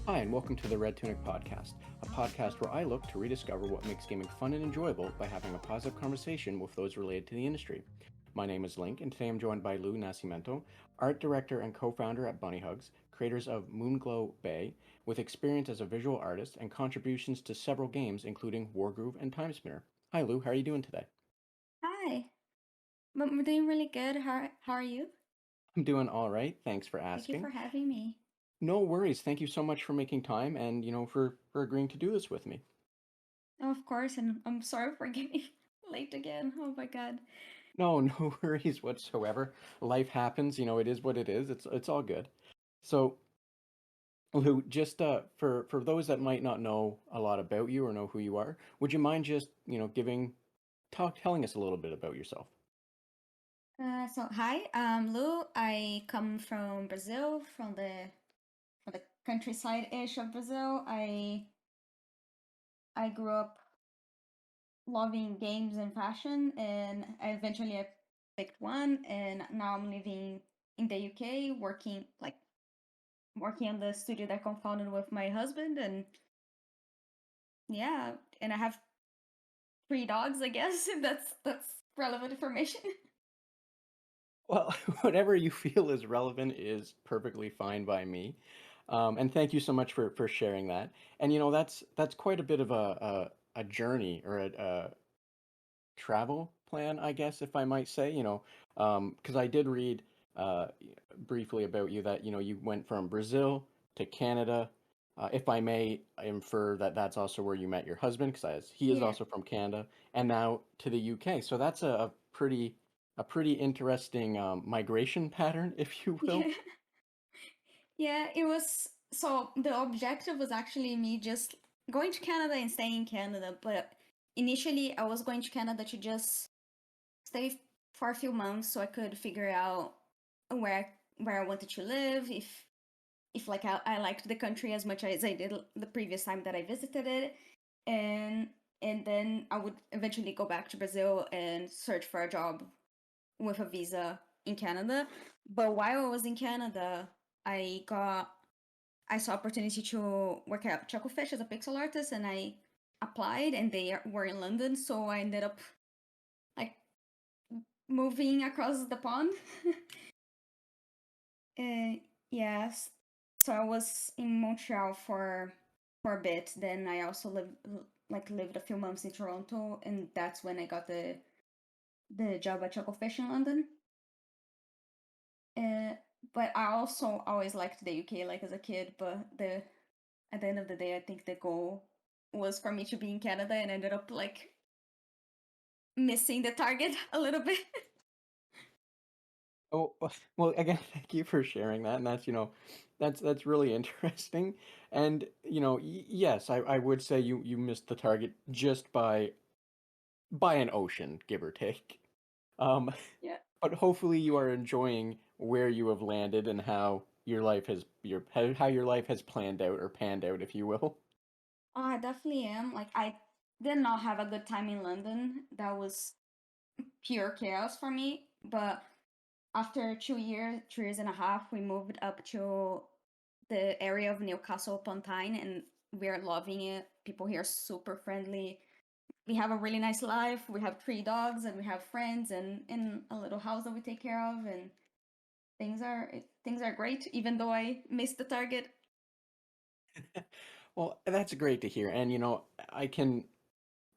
Hi, and welcome to the Red Tunic Podcast, a podcast where I look to rediscover what makes gaming fun and enjoyable by having a positive conversation with those related to the industry. My name is Link, and today I'm joined by Lu Nascimento, art director and co founder at Bunnyhugs, creators of Moonglow Bay, with experience as a visual artist and contributions to several games, including Wargroove and Timespinner. Hi, Lou, how are you doing today? Hi, we're doing really good. How are you? I'm doing all right, thanks for Thank you asking. for having me. No worries, thank you so much for making time and, for agreeing to do this with me. Oh, of course, and I'm sorry for getting late again. Oh my God. No, no worries whatsoever. Life happens, it is what it is. It's all good. So, Lou, just for those that might not know a lot about you or know who you are, would you mind just, telling us a little bit about yourself? So hi, Lu. I come from Brazil, from the countryside-ish of Brazil. I grew up loving games and fashion, and I picked one, and now I'm living in the UK, working on the studio that I co-founded with my husband, and yeah, and I have three dogs, I guess. That's relevant information. Well, whatever you feel is relevant is perfectly fine by me. And thank you so much for sharing that. And that's quite a bit of a journey or a travel plan, I guess, if I might say, because I did read uh, briefly about you that, you went from Brazil to Canada. If I may infer that that's also where you met your husband, because he is Yeah, also from Canada, and now to the UK. So that's a pretty interesting migration pattern, if you will. yeah, yeah. It was so the objective was actually me just going to Canada and staying in Canada. But initially, I was going to Canada to just stay for a few months so I could figure out where I wanted to live. If like I liked the country as much as I did the previous time that I visited it, and and then I would eventually go back to Brazil and search for a job with a visa in Canada. But while I was in Canada, I got I saw opportunity to work at Chucklefish as a pixel artist, and I applied, and were in London, so I ended up like moving across the pond. uh, yes, so I was in Montreal for a bit. Then I also lived a few months in Toronto, and that's when I got the job at Chucklefish in London. Uh, but I also always liked the UK, like as a kid. But the at the end of the day, I think the goal was for me to be in Canada, and ended up like missing the target a little bit. Oh, well, again, thank you for sharing that, and that's really interesting. And yes, I would say you missed the target just by an ocean, give or take. Um, Yeah. but hopefully you are enjoying where you have landed and how your life has planned out or panned out, if you will. Oh, I definitely am. Like I did not have a good time in London. That was pure chaos for me. But after 2 years, 3 years and a half, we moved up to the area of Newcastle upon Tyne, and we're loving it. People here are super friendly. We have a really nice life. We have three dogs, and we have friends, and in a little house that we take care of, and things are great. Even though I missed the target. Well, that's great to hear. And I can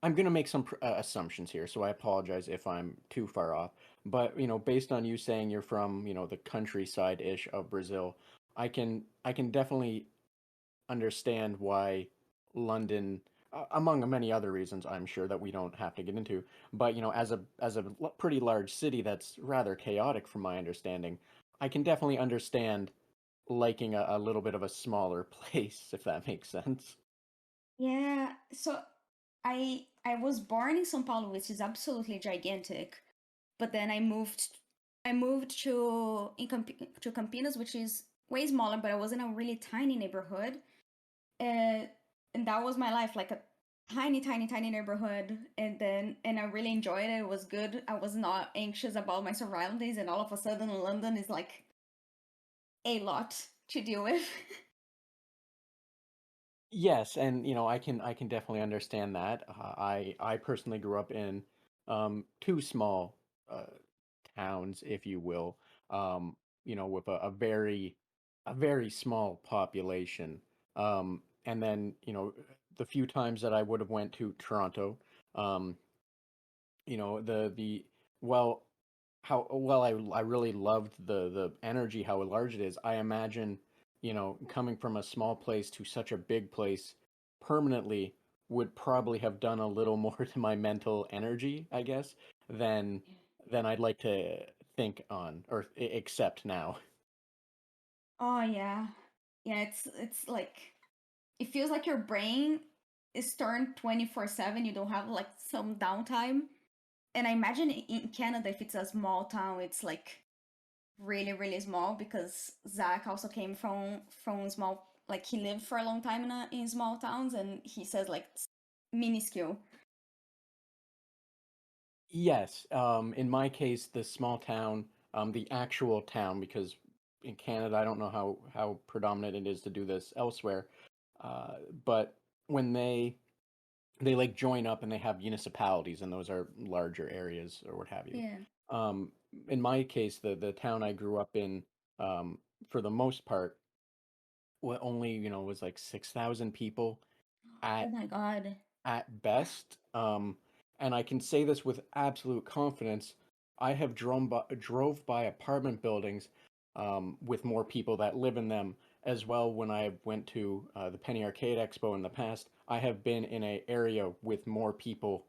I'm going to make some assumptions here, so I apologize if I'm too far off. But, based on you saying you're from, the countryside-ish of Brazil, I can definitely understand why London, among many other reasons, I'm sure that we don't have to get into, but, as a pretty large city that's rather chaotic from my understanding, I can definitely understand liking a little bit of a smaller place, if that makes sense. Yeah, so I was born in São Paulo, which is absolutely gigantic, but then I moved to Campinas, which is way smaller, but I was in a really tiny neighborhood, uh, and that was my life, like a tiny, tiny, tiny neighborhood, and I really enjoyed it. It was good. I was not anxious about my surroundings, and all of a sudden, London is like a lot to deal with. Yes, and I can definitely understand that. I personally grew up in two small uh, towns, if you will, with a very small population. And then the few times that I would have went to Toronto, um, the well how well I really loved the energy, how large it is. I imagine, coming from a small place to such a big place permanently would probably have done a little more to my mental energy, I guess, than than I'd like to think on or accept now. Oh yeah. Yeah, it's like it feels like your brain is turned 24/7. You don't have like some downtime. And I imagine in Canada, if it's a small town, it's like really, really small because Zach also came from small, like he lived for a long time in small towns, and he says like minuscule. Yes, in my case, the small town, the actual town, because in Canada, I don't know how predominant it is to do this elsewhere, but when they like join up and they have municipalities, and those are larger areas or what have you. Yeah. Um, in my case, the town I grew up in, um, for the most part, only was like 6,000 people Oh at my god. at best. And I can say this with absolute confidence. I have drove by apartment buildings with more people that live in them as well. When I went to the Penny Arcade Expo in the past, I have been in an area with more people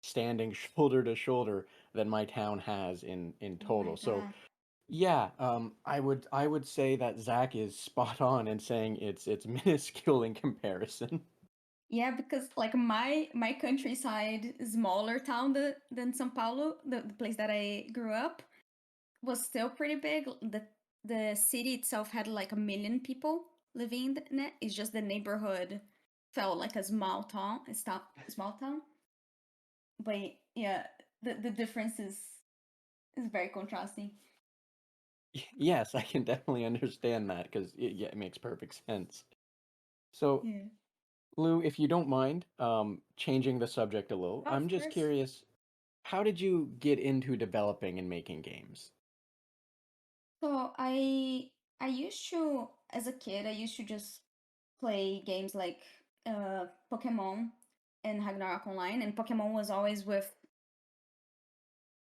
standing shoulder to shoulder than my town has in Oh my total. So god. yeah, I would say that Zach is spot on in saying it's minuscule in comparison. Yeah, because like my countryside, smaller town than São Paulo, the place that I grew up, was still pretty big. The city itself had like 1 million people living in it. It's just the neighborhood felt like a small town. But yeah, the difference is very contrasting. Yes, I can definitely understand that because yeah, it makes perfect sense. So, Yeah. Lou, if you don't mind, changing the subject a little, Oh, I'm of just course. curious, how did you get into developing and making games? So I used to, as a kid, I used to just play games like Pokemon and Ragnarok Online, and Pokemon was always with.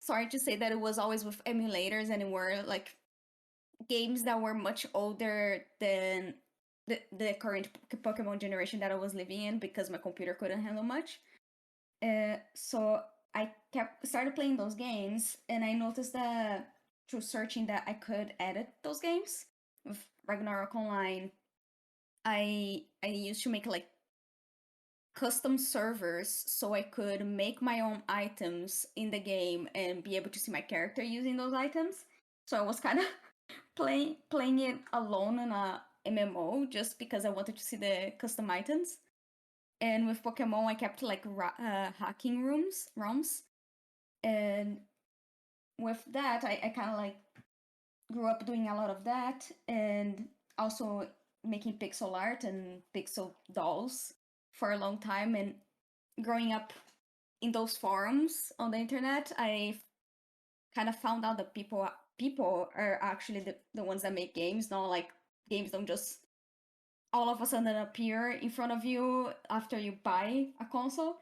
Sorry to say that it was always with emulators, and it were like games that were much older than the current Pokemon generation that I was living in because my computer couldn't handle much. So I kept started playing those games, and I noticed that through searching that I could edit those games with Ragnarok Online. I used to make like custom servers so I could make my own items in the game and be able to see my character using those items. So I was kind of playing it alone in a MMO just because I wanted to see the custom items. And with Pokemon, I kept like hacking rooms, and with that, I kind of like grew up doing a lot of that, and also making pixel art and pixel dolls for a long time. And growing up in those forums on the internet, I kind of found out that people are actually the ones that make games. Not like games don't just all of a sudden appear in front of you after you buy a console,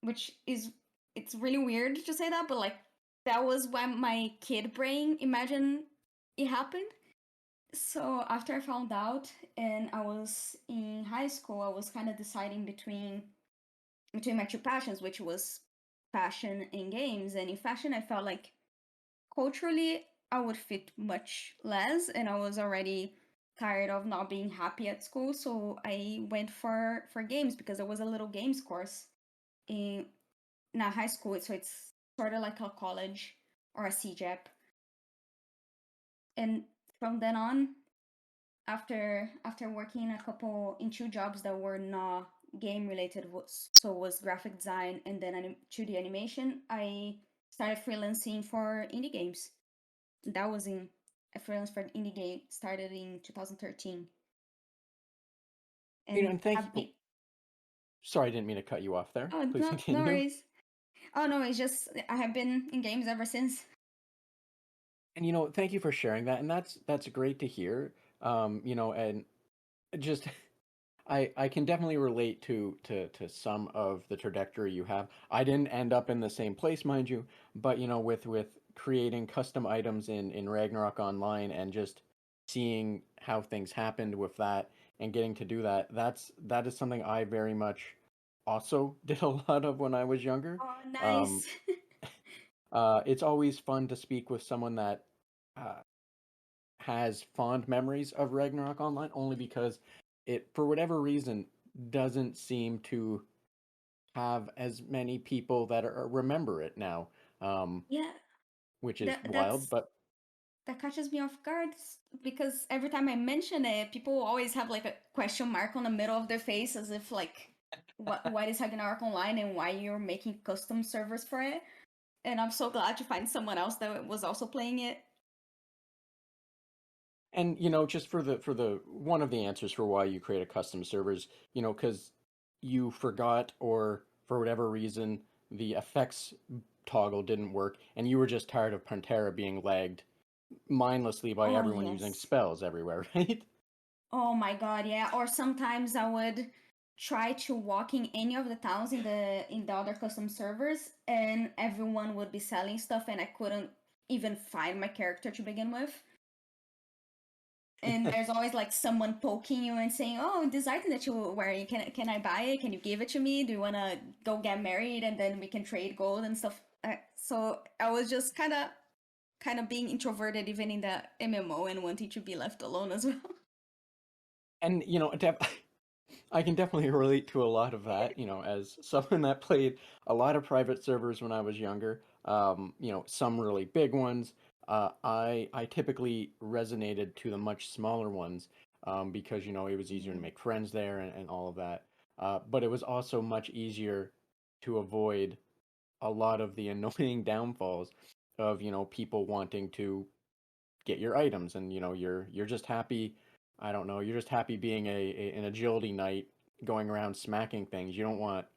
which is it's really weird to say that, but like that was when my kid brain imagined it happened. So after I found out and I was in high school, I was kind of deciding between my two passions, which was fashion and games. And in fashion, I felt like culturally I would fit much less, and I was already tired of not being happy at school. So I went for games because there was a little games course in not high school, so it's sort of like a college or a CJEP. And from then on, after working a couple in two jobs that were not game related, was graphic design and then 2D animation, I started freelancing for indie games. That was in a freelance for indie game started in 2013. and And thank you. have been. Sorry, I didn't mean to cut you off there. Oh, Please no, no continue. worries. Oh no, it's just I have been in games ever since. And thank you for sharing that. And that's great to hear. And just I can definitely relate to some of the trajectory you have. I didn't end up in the same place, mind you, but with creating custom items in Ragnarok Online and just seeing how things happened with that and getting to do that, that is something I very much also did a lot of when I was younger. Oh, Um, nice. it's always fun to speak with someone that uh, has fond memories of Ragnarok Online, only because it, for whatever reason, doesn't seem to have as many people that remember it now, um, Yeah, which is that wild. that's But that catches me off guard because every time I mention it, people always have like a question mark on the middle of their face as if like, what is Ragnarok Online and why you're making custom servers for it? And I'm so glad to find someone else that was also playing it. and just for the one of the answers for why you create a custom servers, because you forgot, or for whatever reason the effects toggle didn't work, and you were just tired of Pantera being lagged mindlessly by Oh everyone using yes. spells everywhere, right? Oh my god, yeah. Or sometimes I would try to walk in any of the towns in the other custom servers and everyone would be selling stuff and I couldn't even find my character to begin with. And there's always like someone poking you and saying, "Oh, this item that you're wearing, can I buy it? Can you give it to me? Do you wanna go get married and then we can trade gold and stuff?" So I was just kind of being introverted even in the MMO and wanting to be left alone as well. And I can definitely relate to a lot of that, as someone that played a lot of private servers when I was younger, some really big ones. I typically resonated to the much smaller ones, because it was easier to Mm. make friends there and all of that. But it was also much easier to avoid a lot of the annoying downfalls of people wanting to get your items, and you're just happy. I don't know, you're just happy being an agility knight going around smacking things. You don't want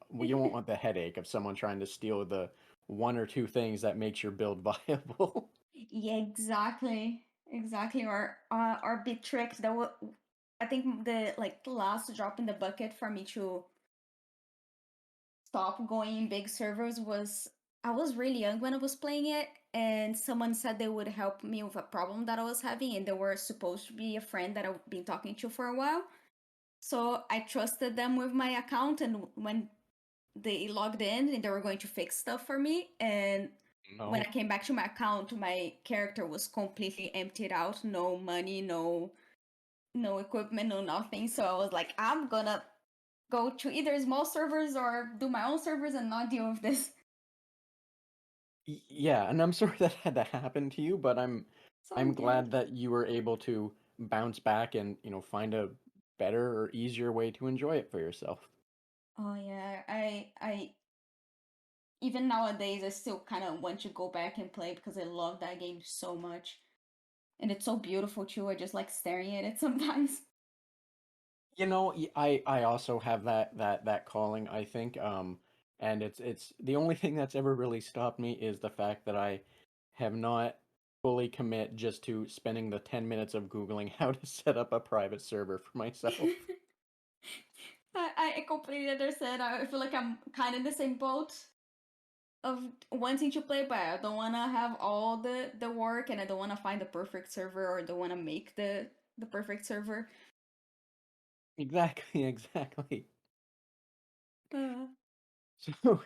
the headache of someone trying to steal the one or two things that makes your build viable. Yeah, exactly. Exactly. Or be tricked. That was, I think, the like last drop in the bucket for me to stop going in big servers was I was really young when I was playing it, and someone said they would help me with a problem that I was having, and they were supposed to be a friend that I've been talking to for a while. So I trusted them with my account, and when they logged in, and they were going to fix stuff for me, and when No. I came back to my account, my character was completely emptied out, no money, no equipment, no nothing. So I was like, I'm gonna go to either small servers or do my own servers and not deal with this. Yeah, and I'm sorry that had to happen to you, but So I'm good. glad that you were able to bounce back and find a better or easier way to enjoy it for yourself. Oh yeah, I even nowadays I still kind of want to go back and play because I love that game so much. And it's so beautiful too. I just like staring at it sometimes. I also have that calling, I think, and it's the only thing that's ever really stopped me is the fact that I have not fully commit just to spending the 10 minutes of Googling how to set up a private server for myself. I completely understand. I feel like I'm kind of in the same boat of wanting to play, but I don't want to have all the work, and I don't want to find the perfect server or don't want to make the perfect server. Exactly, exactly. Uh, So,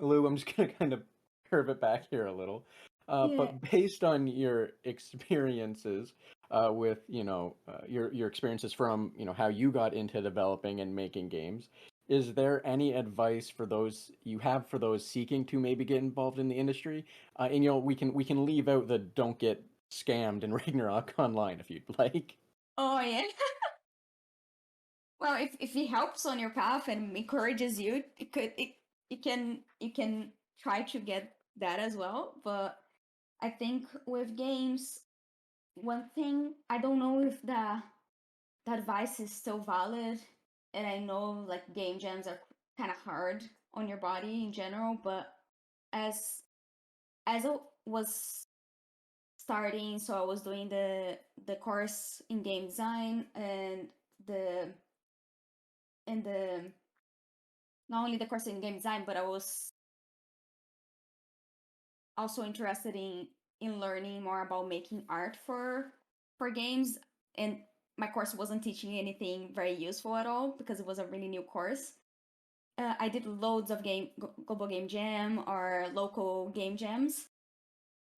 Lou, I'm just gonna kind of curve it back here a little. yeah. But based on your experiences, with your experiences from how you got into developing and making games, is there any advice for those you have for those seeking to maybe get involved in the industry? And we can leave out the don't get scammed in Ragnarok Online if you'd like. Oh yeah. Well, if it helps on your path and encourages you, you can try to get that as well. But I think with games, one thing I don't know if the advice is still valid, and I know like game jams are kind of hard on your body in general, but as as I was starting, so I was doing the course in game design the and the not only the course in game design, but I was also interested in learning more about making art for games. And my course wasn't teaching anything very useful at all because it was a really new course. I did loads of global game jam or local game jams,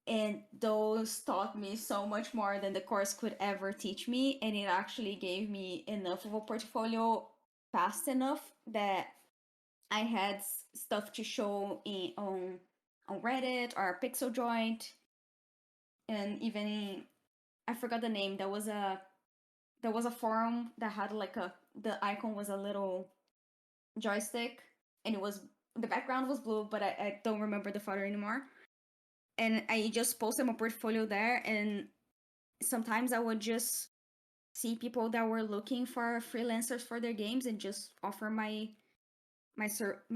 and those taught me so much more than the course could ever teach me, and it actually gave me enough of a portfolio fast enough that I had stuff to show on Reddit or Pixel Joint, and even I forgot the name. There was a forum that had like a the icon was a little joystick, and it was the background was blue, but I don't remember the photo anymore. And I just posted my portfolio there, and sometimes I would just see people that were looking for freelancers for their games and just offer my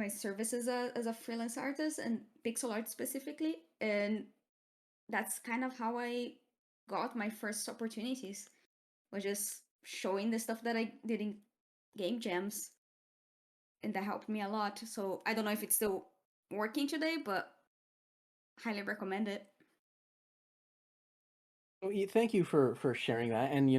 services as a freelance artist and pixel art specifically. And that's kind of how I got my first opportunities, was just showing the stuff that I did in game jams, and that helped me a lot. So I don't know if it's still working today, but highly recommend it. Well, thank you for sharing that. And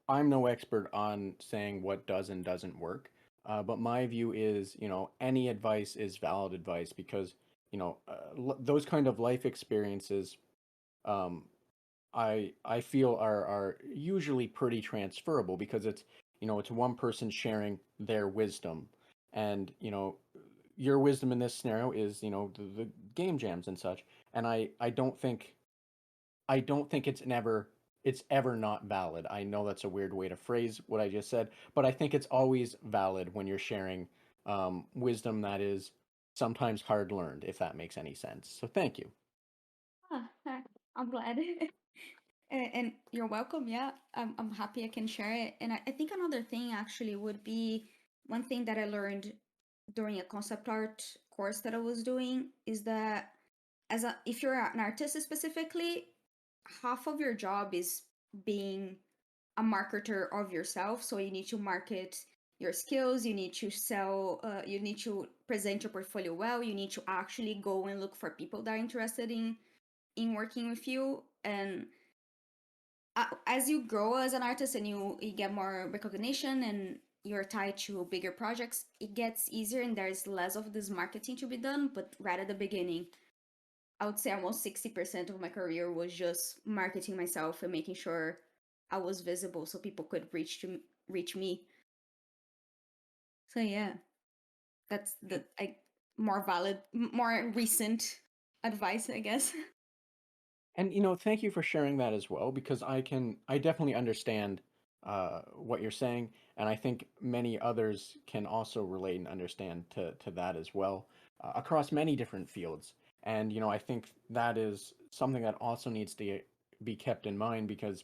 I'm no expert on saying what does and doesn't work. But my view is, any advice is valid advice because, those kind of life experiences, um, I feel are usually pretty transferable because it's one person sharing their wisdom, and your wisdom in this scenario is the game jams and such. And I don't think it's ever not valid. I know that's a weird way to phrase what I just said, but I think it's always valid when you're sharing wisdom that is sometimes hard learned, if that makes any sense. So thank you. Ah, I'm glad. And you're welcome. Yeah, I'm happy I can share it. And I think another thing actually would be one thing that I learned during a concept art course that I was doing is that if you're an artist specifically, half of your job is being a marketer of yourself. So you need to market your skills, you need to sell, you need to present your portfolio well, you need to actually go and look for people that are interested in working with you. And as you grow as an artist and you get more recognition and you're tied to bigger projects, it gets easier and there's less of this marketing to be done. But right at the beginning, I would say almost 60% of my career was just marketing myself and making sure I was visible so people could reach me. So yeah, that's the more valid, more recent advice, I guess. And thank you for sharing that as well because I definitely understand what you're saying, and I think many others can also relate and understand to that as well across many different fields. And I think that is something that also needs to be kept in mind because,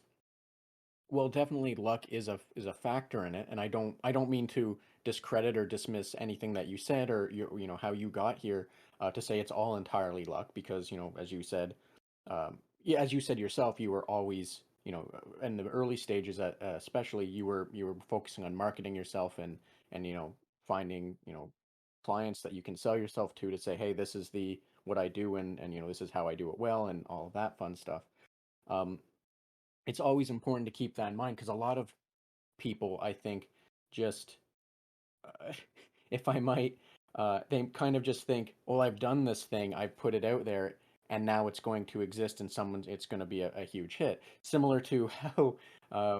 well, definitely luck is a factor in it, and I don't mean to discredit or dismiss anything that you said or how you got here to say it's all entirely luck because as you said, yeah, as you said yourself, you were always in the early stages, especially you were focusing on marketing yourself and finding clients that you can sell yourself to say, hey, this is the what I do and this is how I do it well and all of that fun stuff. Um, it's always important to keep that in mind because a lot of people, I think, just if I might, they kind of just think, well, I've done this thing, I've put it out there, and now it's going to exist and it's going to be a huge hit. Similar to how, uh,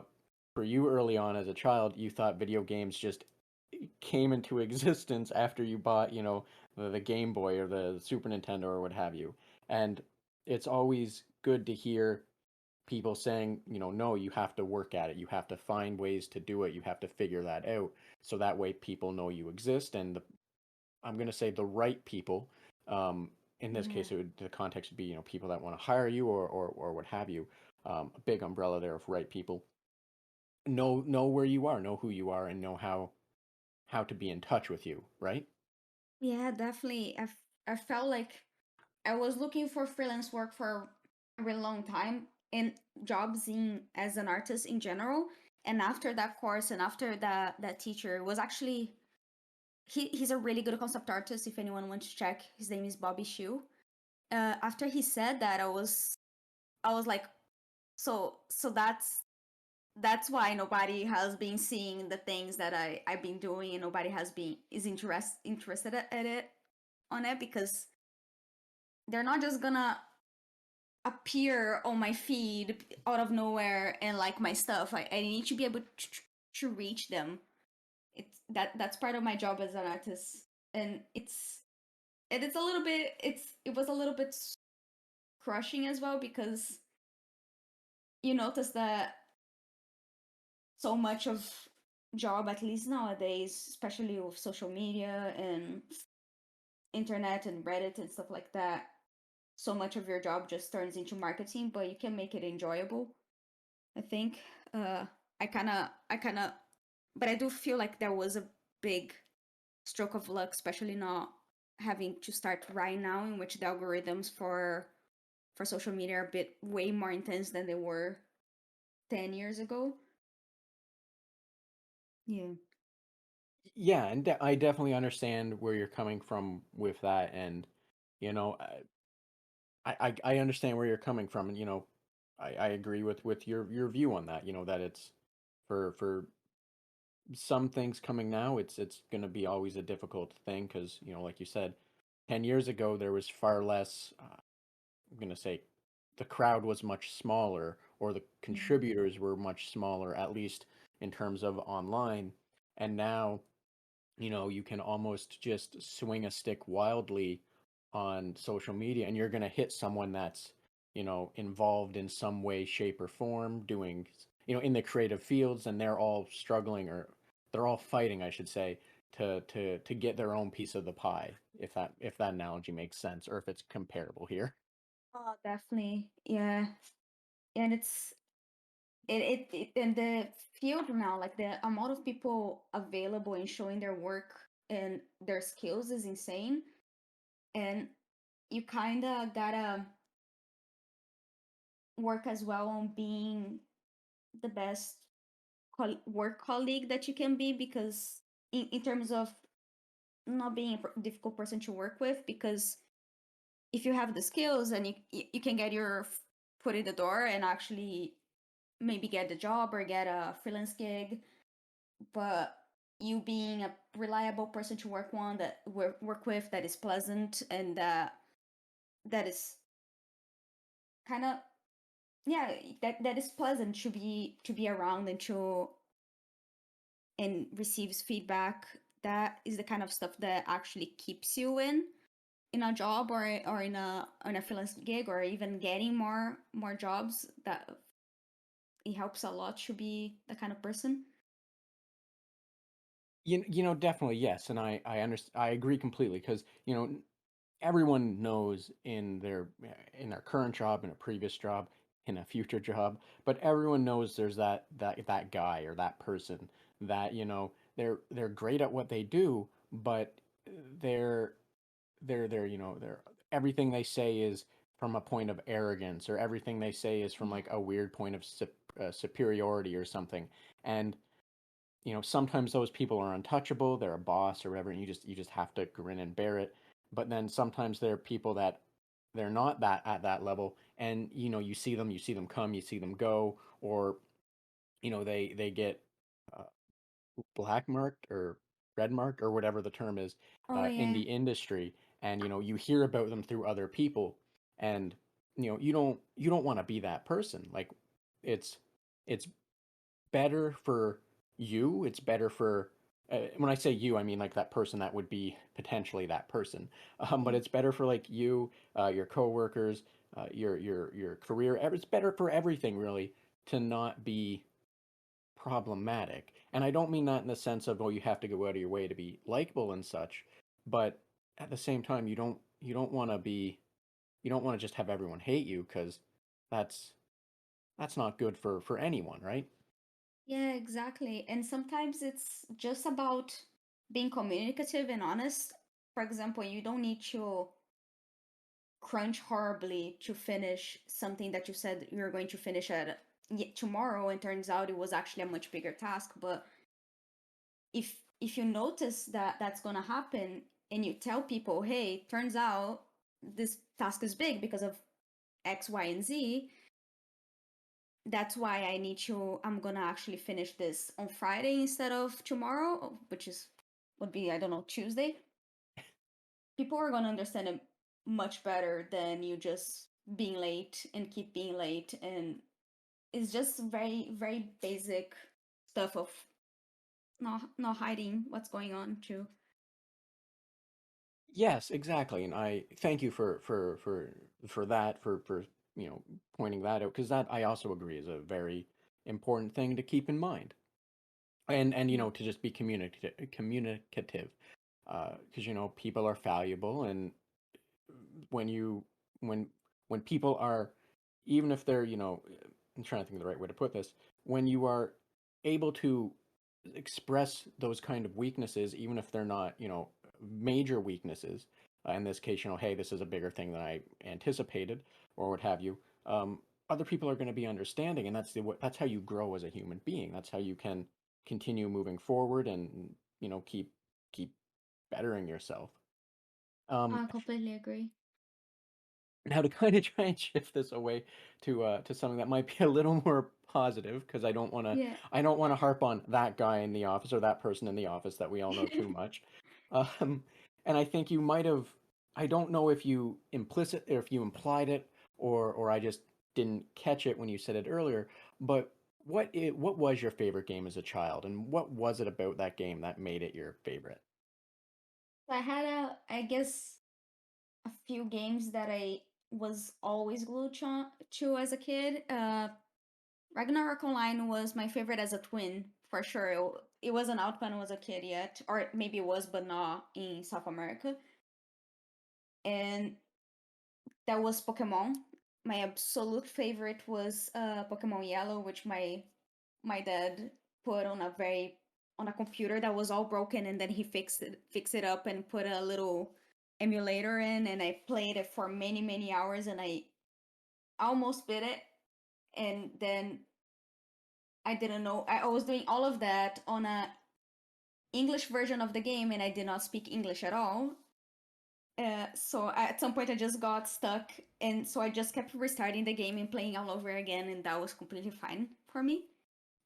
for you early on as a child, you thought video games just came into existence after you bought, the Game Boy or the Super Nintendo or what have you. And it's always good to hear people saying, no, you have to work at it. You have to find ways to do it. You have to figure that out. So that way people know you exist. And I'm going to say the right people, in this Yeah. case, the context would be, people that want to hire you or what have you. A big umbrella there of right people. know where you are, know who you are, and know how to be in touch with you, right? Yeah, definitely. I felt like I was looking for freelance work for a really long time and jobs in as an artist in general. And after that course and after that teacher was actually he's a really good concept artist. If anyone wants to check, his name is Bobby Shu. After he said that, I was like, so that's why nobody has been seeing the things that I've been doing, and nobody has been is interested at it on it, because they're not just gonna appear on my feed out of nowhere and like my stuff. I need to be able to reach them. That's part of my job as an artist, and it's a little bit it was a little bit crushing as well, because you notice that so much of job, at least nowadays, especially with social media and internet and Reddit and stuff like that, so much of your job just turns into marketing, but you can make it enjoyable, I think. uh I kind of but I do feel like there was a big stroke of luck, especially not having to start right now, in which the algorithms for social media are a bit way more intense than they were 10 years ago. Yeah. Yeah, and I definitely understand where you're coming from with that, and you know, I understand where you're coming from, and I agree with your view on that. That it's for some things coming now, it's going to be always a difficult thing because like you said, 10 years ago there was far less. I'm going to say the crowd was much smaller, or the Yeah. contributors were much smaller, at least in terms of online, and now you can almost just swing a stick wildly on social media and you're going to hit someone that's, involved in some way, shape, or form, doing, in the creative fields, and they're all struggling, or they're all fighting, I should say, to get their own piece of the pie, if that analogy makes sense, or if it's comparable here. Oh, definitely. Yeah. And it in the field now, like the amount of people available and showing their work and their skills is insane. And you kind of gotta work as well on being the best work colleague that you can be, because in terms of not being a difficult person to work with, because if you have the skills and you can get your foot in the door and actually maybe get the job or get a freelance gig, but you being a reliable person to work with, that is pleasant, and that is kind of, yeah, that is pleasant to be around, and receives feedback, that is the kind of stuff that actually keeps you in a job, or in a freelance gig, or even getting more jobs. That it helps a lot to be that kind of person. Definitely, yes, and I understand, I agree completely, because everyone knows in their current job, in a previous job, in a future job, but everyone knows there's that guy or that person that they're great at what they do, but they're they're everything they say is from a point of arrogance, or everything they say is from Yeah. like a weird point of superiority or something. And sometimes those people are untouchable, they're a boss or whatever, and you just have to grin and bear it. But then sometimes there are people that they're not that at that level, and you see them come, you see them go, or they get uh, black marked or red marked, or whatever the term is, Oh in yeah. the industry, and you hear about them through other people, and you don't want to be that person. Like, it's it's better for you. It's better for, when I say you, I mean like that person that would be potentially that person. But Yeah. it's better for like you, your coworkers, your career. It's better for everything, really, to not be problematic. And I don't mean that in the sense of, oh, you have to go out of your way to be likable and such, but at the same time, you don't want to be, you don't want to just have everyone hate you, because that's that's not good for anyone, right? Yeah, exactly. And sometimes it's just about being communicative and honest. For example, you don't need to crunch horribly to finish something that you said you were going to finish at tomorrow, and turns out it was actually a much bigger task. But if you notice that that's going to happen and you tell people, hey, turns out this task is big because of X, Y, and Z, that's why I'm gonna actually finish this on Friday instead of tomorrow, which is would be, I don't know, Tuesday. People are gonna understand it much better than you just being late and keep being late. And it's just very, very basic stuff of not hiding what's going on too. Yes, exactly, and I thank you for that for pointing that out because that I also agree is a very important thing to keep in mind, and Yeah. to just be communicative, because people are valuable, and when you when when people are, even if they're I'm trying to think of the right way to put this, when you are able to express those kind of weaknesses, even if they're not major weaknesses, in this case, hey, this is a bigger thing than I anticipated, or what have you. Other people are going to be understanding, and that's how you grow as a human being. That's how you can continue moving forward and keep bettering yourself. um I completely agree. Now, to kind of try and shift this away to something that might be a little more positive, because Yeah. I don't want to harp on that guy in the office or that person in the office that we all know too much. Um, and I think you might have, I don't know if you implicit or if you implied it, or I just didn't catch it when you said it earlier. But what was your favorite game as a child, and what was it about that game that made it your favorite? I had I guess, a few games that I was always glued to as a kid. Ragnarok Online was my favorite as a twin, for sure. It wasn't out when I was a kid yet, or maybe it was, but not in South America. And that was Pokemon. My absolute favorite was Pokemon Yellow, which my dad put on a computer that was all broken, and then he fixed it up and put a little emulator in, and I played it for many, many hours, and I almost beat it. And then I didn't know, I was doing all of that on a English version of the game, and I did not speak English at all. So at some point I just got stuck, and so I just kept restarting the game and playing all over again, and that was completely fine for me.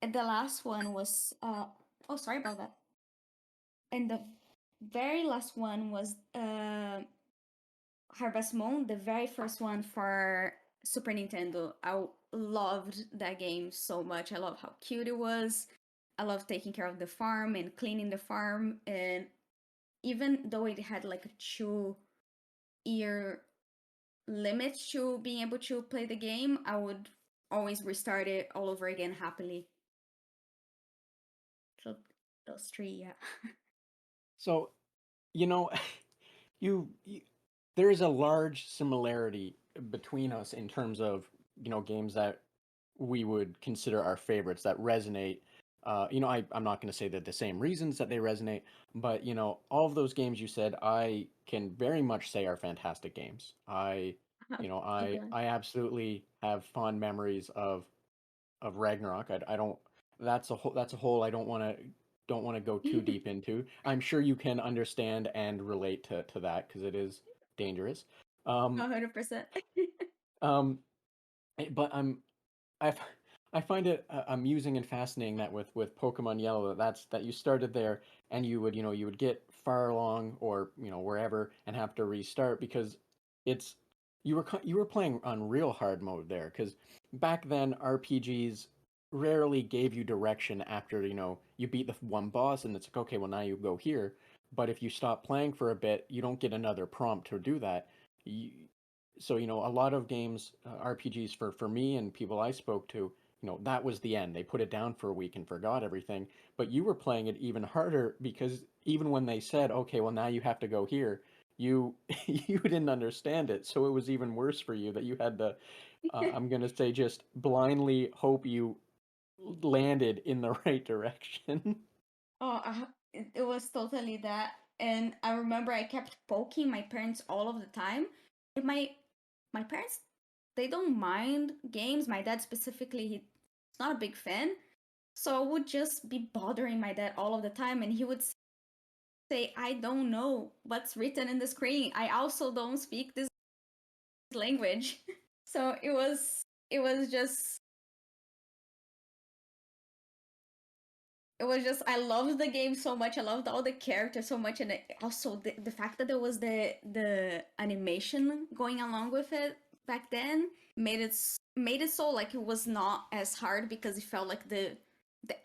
And the last one was oh, sorry about that. And the very last one was Harvest Moon, the very first one for Super Nintendo. I loved that game so much. I love how cute it was. I love taking care of the farm and cleaning the farm. And even though it had like a 2 year limit to being able to play the game, I would always restart it all over again happily. So those three, yeah. So, you know, you there is a large similarity between us in terms of games that we would consider our favorites that resonate. I'm not going to say that the same reasons that they resonate, but all of those games you said, I can very much say are fantastic games. I'm glad. I absolutely have fond memories of Ragnarok. I don't. That's a whole I don't want to go too deep into. I'm sure you can understand and relate to that because it is dangerous. Um, 100%. um, but I f- I find it amusing and fascinating that with Pokemon Yellow that you started there and you would get far along or wherever and have to restart because it's you were playing on real hard mode there because back then RPGs rarely gave you direction after you beat the one boss and it's like, okay, well now you go here, but if you stop playing for a bit you don't get another prompt to do that. you, so a lot of games, RPGs for me and people I spoke to, that was the end. They put it down for a week and forgot everything. But you were playing it even harder because even when they said, okay, well now you have to go here, you you didn't understand it, so it was even worse for you that you had to I'm gonna say just blindly hope you landed in the right direction. Oh, it was totally that. And I remember I kept poking my parents all of the time. And my parents, they don't mind games. My dad specifically, he's not a big fan. So I would just be bothering my dad all of the time, and he would say, "I don't know what's written in the screen. I also don't speak this language." So it was just I loved the game so much. I loved all the characters so much, and also the fact that there was the animation going along with it back then made it so like it was not as hard because it felt like the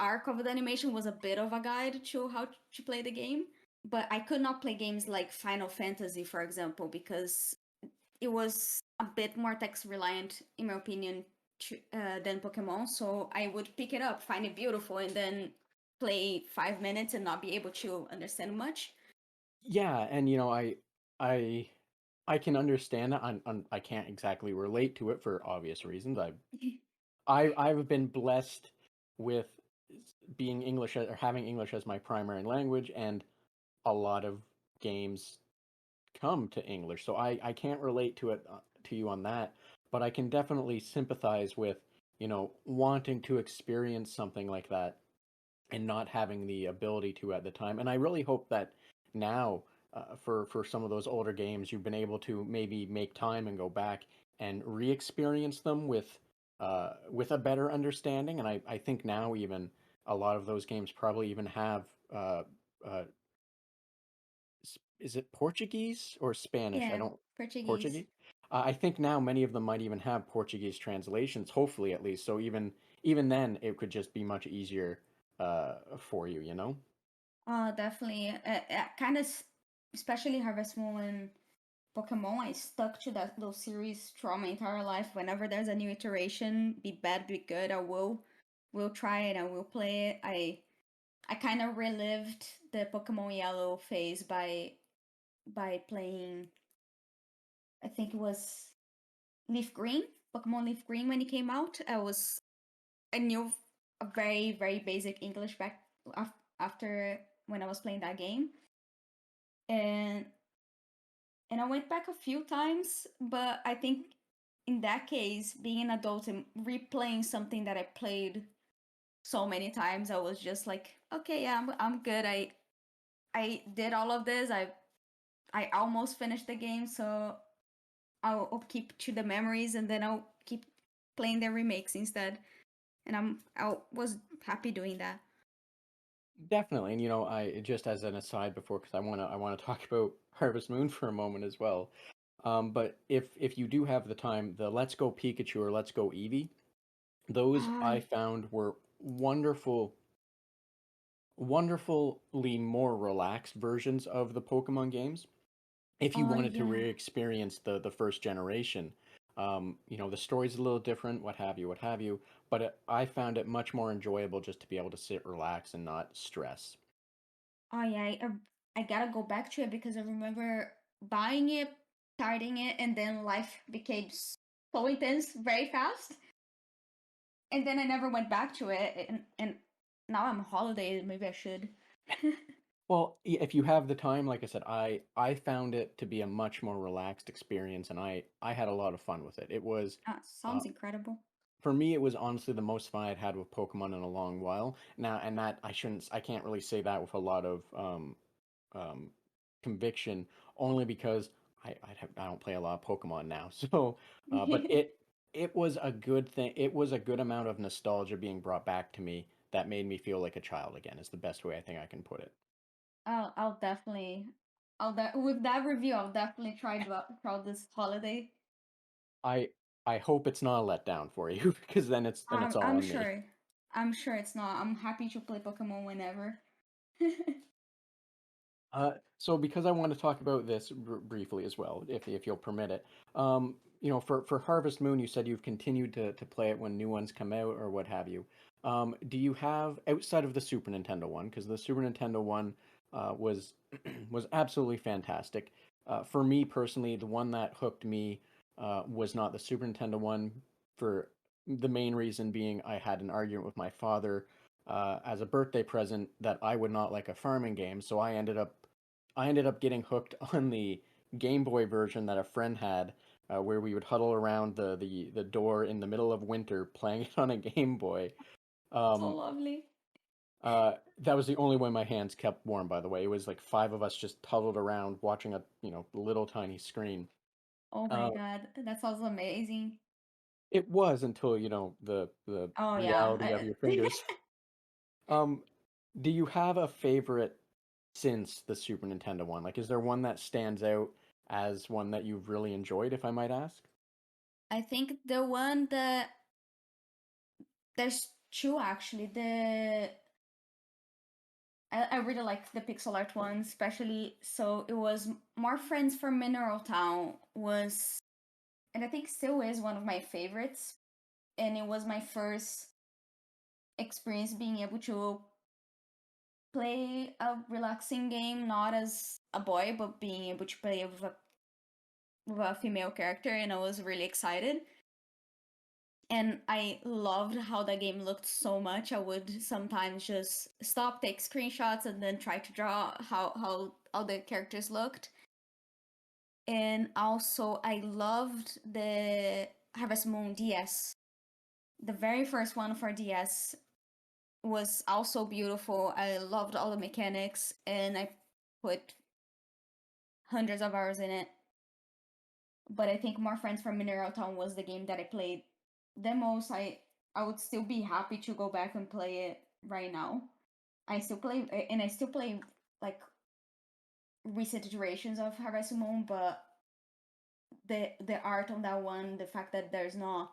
arc of the animation was a bit of a guide to how to play the game. But I could not play games like Final Fantasy, for example, because it was a bit more text reliant, in my opinion, than Pokemon. So I would pick it up, find it beautiful, and then play 5 minutes and not be able to understand much. Yeah, and I I can understand that. I can't exactly relate to it for obvious reasons. I've been blessed with being English or having English as my primary language, and a lot of games come to English. So I can't relate to it to you on that, but I can definitely sympathize with, wanting to experience something like that and not having the ability to at the time. And I really hope that now, for some of those older games, you've been able to maybe make time and go back and re-experience them with a better understanding. And I think now even a lot of those games probably even have uh, is it Portuguese or Spanish? I Yeah, don't Portuguese. Portuguese. I think now many of them might even have Portuguese translations, hopefully at least. So even then, it could just be much easier for you, you know? Oh, definitely. Kind of, especially Harvest Moon and Pokemon. I stuck to those series throughout my entire life. Whenever there's a new iteration, be bad, be good, I will try it. I will play it. I kind of relived the Pokemon Yellow phase by playing. I think it was Leaf Green, Pokemon Leaf Green when it came out. I knew a very very basic English back after when I was playing that game, and I went back a few times, but I think in that case, being an adult and replaying something that I played so many times, I was just like, okay, yeah, I'm good. I did all of this. I almost finished the game, so I'll keep to the memories, and then I'll keep playing the remakes instead. And I was happy doing that. Definitely. And I just as an aside before, because I wanna talk about Harvest Moon for a moment as well. But if you do have the time, the Let's Go Pikachu or Let's Go Eevee, those I I found were wonderfully more relaxed versions of the Pokemon games. If you oh wanted to yeah. re-experience the first generation, the story's a little different, what have you. But I found it much more enjoyable just to be able to sit, relax, and not stress. Oh yeah, I gotta go back to it because I remember buying it, starting it, and then life became so intense very fast. And then I never went back to it, and now I'm on holidays. Maybe I should. Well, if you have the time, like I said, I found it to be a much more relaxed experience, and I had a lot of fun with it. It was, uh, Sounds incredible. for me, it was honestly the most fun I'd had with Pokemon in a long while. Now, and that I can't really say that with a lot of um, conviction, only because I don't play a lot of Pokemon now. So, but it was a good thing. It was a good amount of nostalgia being brought back to me that made me feel like a child again. Is the best way I think I can put it. I'll definitely with that review I'll definitely try this holiday. I I hope it's not a letdown for you because then it's all I'm on me. sure. I'm sure it's not. I'm happy to play Pokemon whenever. So because I want to talk about this briefly as well, if you'll permit it, for Harvest Moon, you said you've continued to play it when new ones come out or what have you. Do you have outside of the Super Nintendo one? Because the Super Nintendo one was was absolutely fantastic. For me personally, the one that hooked me was not the Super Nintendo one for The main reason being I had an argument with my father as a birthday present that I would not like a farming game, so I ended up getting hooked on the Game Boy version that a friend had, where we would huddle around the door in the middle of winter playing it on a Game Boy. So Um, lovely. that was the only way my hands kept warm, by the way. It was like five of us just huddled around watching a little tiny screen. Oh my Uh, god, that sounds amazing. it was until the Oh yeah. reality of your fingers. Um, do you have a favorite since the Super Nintendo one? Like, is there one that stands out as one that you've really enjoyed, if I might ask? I think the one that there's two actually. I really like the pixel art one, especially so it was More Friends from Mineral Town was, and I think still is one of my favorites. And it was my first experience being able to play a relaxing game, not as a boy, but being able to play with a female character, and I was really excited. And I loved how the game looked so much. I would sometimes just stop, take screenshots, and then try to draw how the characters looked. And also, I loved the Harvest Moon DS. The very first one for DS was also beautiful. I loved all the mechanics, and I put hundreds of hours in it. But I think More Friends from Mineral Town was the game that I played the most. I would still be happy to go back and play it right now. I still play, and I still play like recent iterations of Harvest Moon, but the art on that one, the fact that there's not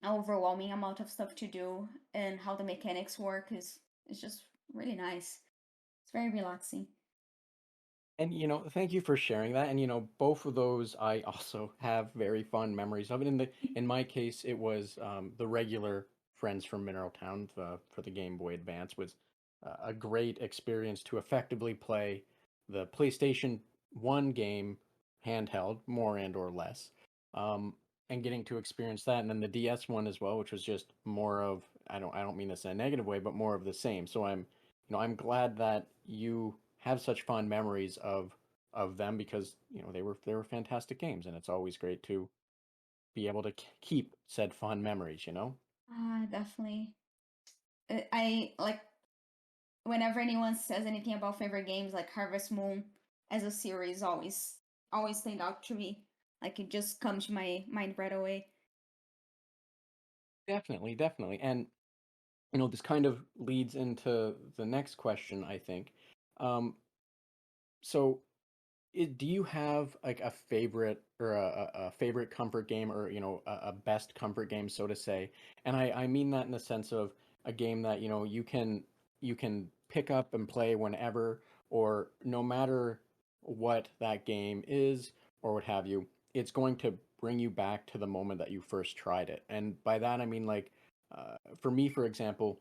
an overwhelming amount of stuff to do, and how the mechanics work is just really nice. It's very relaxing. And thank you for sharing that. And both of those I also have very fond memories of it. In my case, it was the regular Friends from Mineral Town for the Game Boy Advance was a great experience to effectively play the PlayStation 1 game handheld, more and or less. And getting to experience that, and then the DS one as well, which was just more of, I don't mean this in a negative way, but more of the same. So I'm glad that you have such fond memories of them because they were fantastic games, and it's always great to be able to keep said fond memories. Ah, definitely. I like whenever anyone says anything about favorite games, like Harvest Moon as a series always stand out to me. Like it just comes to my mind right away. Definitely, definitely. And this kind of leads into the next question, I think. So do you have like a favorite or a favorite comfort game, or a best comfort game, so to say? And I mean that in the sense of a game that you can pick up and play whenever, or no matter what that game is or what have you, it's going to bring you back to the moment that you first tried it. And by that I mean, like, for me, for example,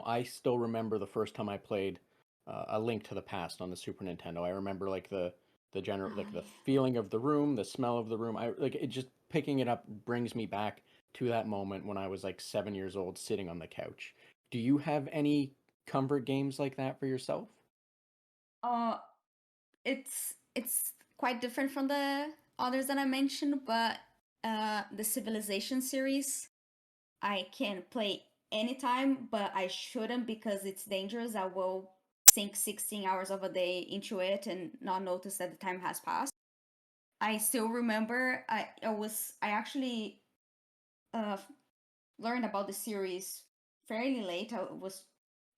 I still remember the first time I played A Link to the Past on the Super Nintendo. I remember like the general, Oh like the yeah. feeling of the room, the smell of the room. I like it, just picking it up brings me back to that moment when I was like 7 years old sitting on the couch. Do you have any comfort games like that for yourself? Uh it's quite different from the others that I mentioned, but the Civilization series I can play anytime, but I shouldn't because it's dangerous. I will sink 16 hours of a day into it and not notice that the time has passed. I still remember I actually uh learned about the series fairly late. It was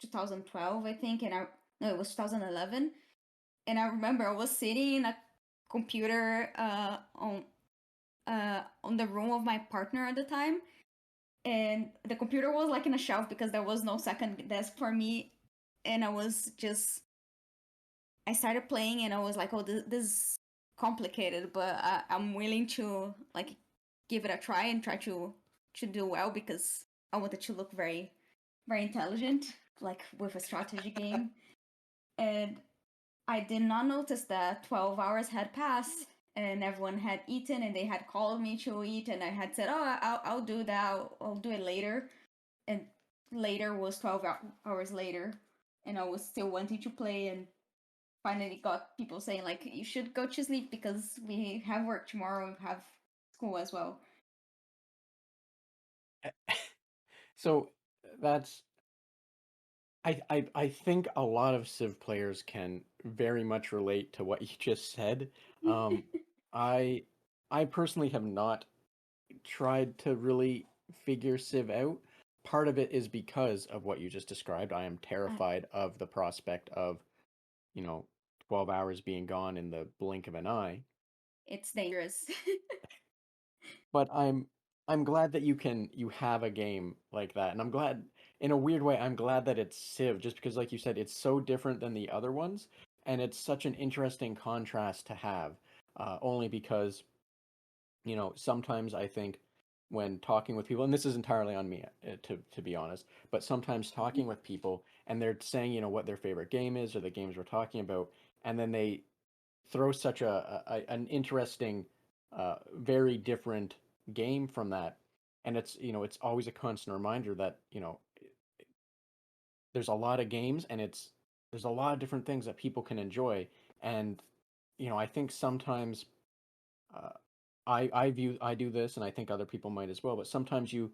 2012, I think, and I no, it was 2011. And I remember I was sitting in a computer on the room of my partner at the time, and the computer was like in a shelf because there was no second desk for me, and I started playing, and I was like, oh, this is complicated, but I'm willing to like give it a try and try to do well because I wanted to look very very intelligent, like with a strategy game. And I did not notice that 12 hours had passed, and everyone had eaten and they had called me to eat, and I had said, "Oh, I'll do that. I'll do it later." And later was 12 hours later, and I was still wanting to play, and finally got people saying like, "You should go to sleep because we have work tomorrow, we have school as well." So that's I think a lot of Civ players can very much relate to what you just said. Um, I I personally have not tried to really figure Civ out. Part of it is because of what you just described. I am Uh, terrified of the prospect of, you know, 12 hours being gone in the blink of an eye. it's dangerous. But I'm glad that you have a game like that. And I'm glad in a weird way, I'm glad that it's Civ just because like you said, it's so different than the other ones and it's such an interesting contrast to have. Only because sometimes I think when talking with people, and this is entirely on me to be honest, but sometimes talking with people and they're saying, what their favorite game is or the games we're talking about, and then they throw such an interesting, very different game from that, and it's always a constant reminder that there's a lot of games and there's a lot of different things that people can enjoy, and I think sometimes uh, I do this, and I think other people might as well. But sometimes you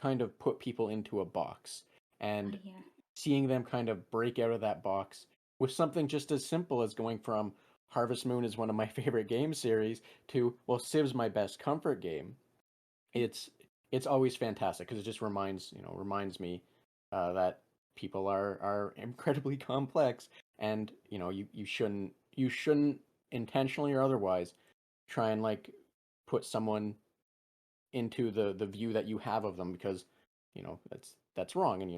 kind of put people into a box, and Yeah. seeing them kind of break out of that box with something just as simple as going from Harvest Moon is one of my favorite game series to well, Civ's my best comfort game. It's it's always fantastic because it just reminds me that people are incredibly complex, and you shouldn't intentionally or otherwise try and like put someone into the view that you have of them because that's wrong, and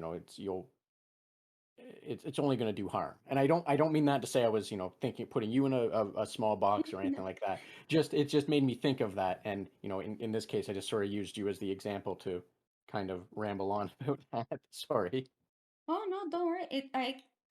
it's only going to do harm. And I don't mean that to say I was thinking putting you in a small box or No. anything like that. Just it just made me think of that, and in this case I just sort of used you as the example to kind of ramble on about that. Sorry. Oh no, don't worry.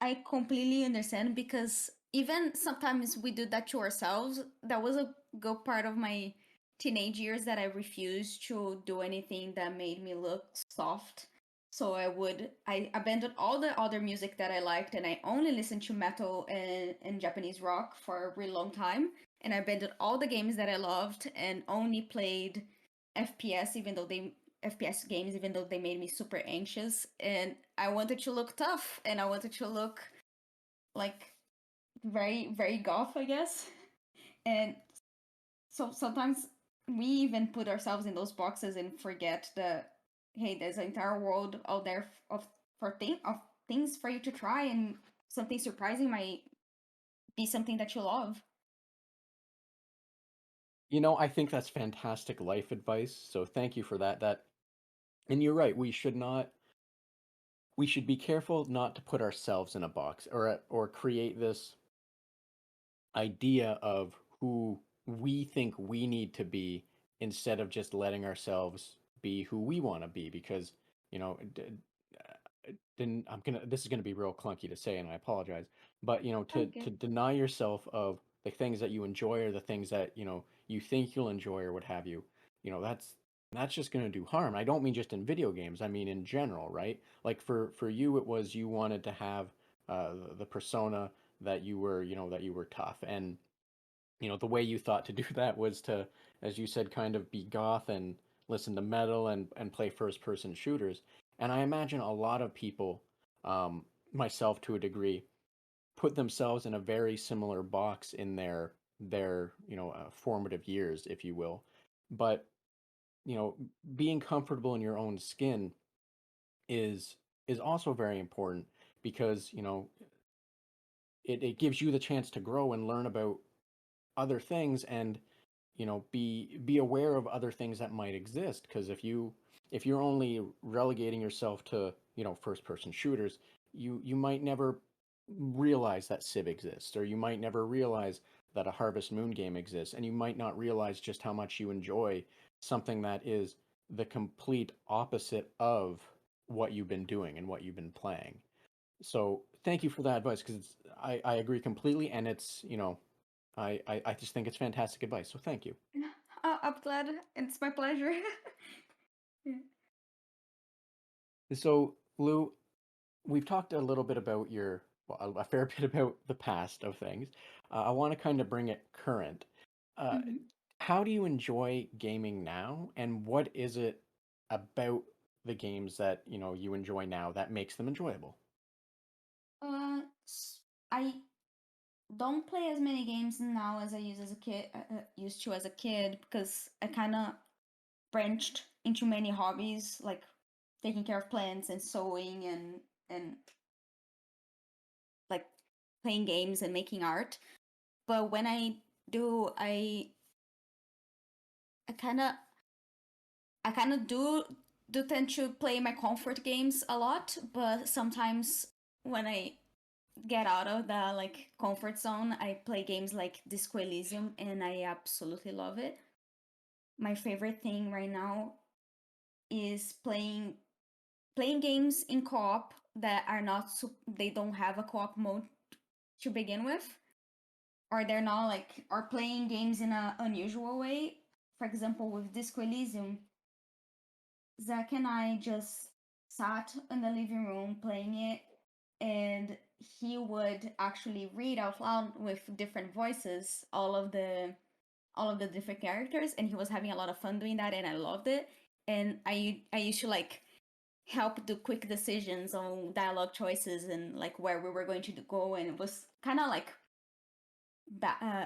I completely understand because even sometimes we do that to ourselves. That was a good part of my teenage years that I refused to do anything that made me look soft. So I abandoned all the other music that I liked, and I only listened to metal and Japanese rock for a really long time. And I abandoned all the games that I loved and only played FPS, even though they FPS games, even though they made me super anxious. And I wanted to look tough, and I wanted to look like very, very goth, I guess. And so sometimes we even put ourselves in those boxes and forget that hey, there's an entire world out there of things for you to try, and something surprising might be something that you love. I think that's fantastic life advice, so thank you for that. And you're right, we should be careful not to put ourselves in a box or create this idea of who we think we need to be instead of just letting ourselves be who we want to be because you know then this is gonna be real clunky to say and I apologize, but to Okay. deny yourself of the things that you enjoy or the things that you think you'll enjoy or what have you, that's just gonna do harm. I don't mean just in video games, I mean in general, right? Like for you it was you wanted to have the persona that you were tough, and the way you thought to do that was to, as you said, kind of be goth and listen to metal and play first person shooters. And I imagine a lot of people, myself to a degree, put themselves in a very similar box in their formative years, if you will. But you know, being comfortable in your own skin is is also very important because it gives you the chance to grow and learn about other things and be aware of other things that might exist, because if you're only relegating yourself to first person shooters, you might never realize that Civ exists, or you might never realize that a Harvest Moon game exists, and you might not realize just how much you enjoy something that is the complete opposite of what you've been doing and what you've been playing. So thank you for that advice, because I agree completely, and it's I just think it's fantastic advice. So thank you. Oh, I'm glad. It's my pleasure. Yeah. So Lou, we've talked a little bit about your, well, a fair bit about the past of things. I want to kind of bring it current. Uh, Mhm. how do you enjoy gaming now, and what is it about the games that you enjoy now that makes them enjoyable? I don't play as many games now as I used to as a kid because I kind of branched into many hobbies like taking care of plants and sewing and like playing games and making art. But when I do, I kind of I kind of do tend to play my comfort games a lot, but sometimes when I get out of the like comfort zone, I play games like Disco Elysium and I absolutely love it. My favorite thing right now is playing games in co-op that are not they don't have a co-op mode to begin with, or they're not like are playing games in an unusual way. For example, with Disco Elysium, Zach and I just sat in the living room playing it, and he would actually read out loud with different voices all of the different characters, and he was having a lot of fun doing that, and I loved it. And I used to like help do quick decisions on dialogue choices and like where we were going to go, and it was kind of like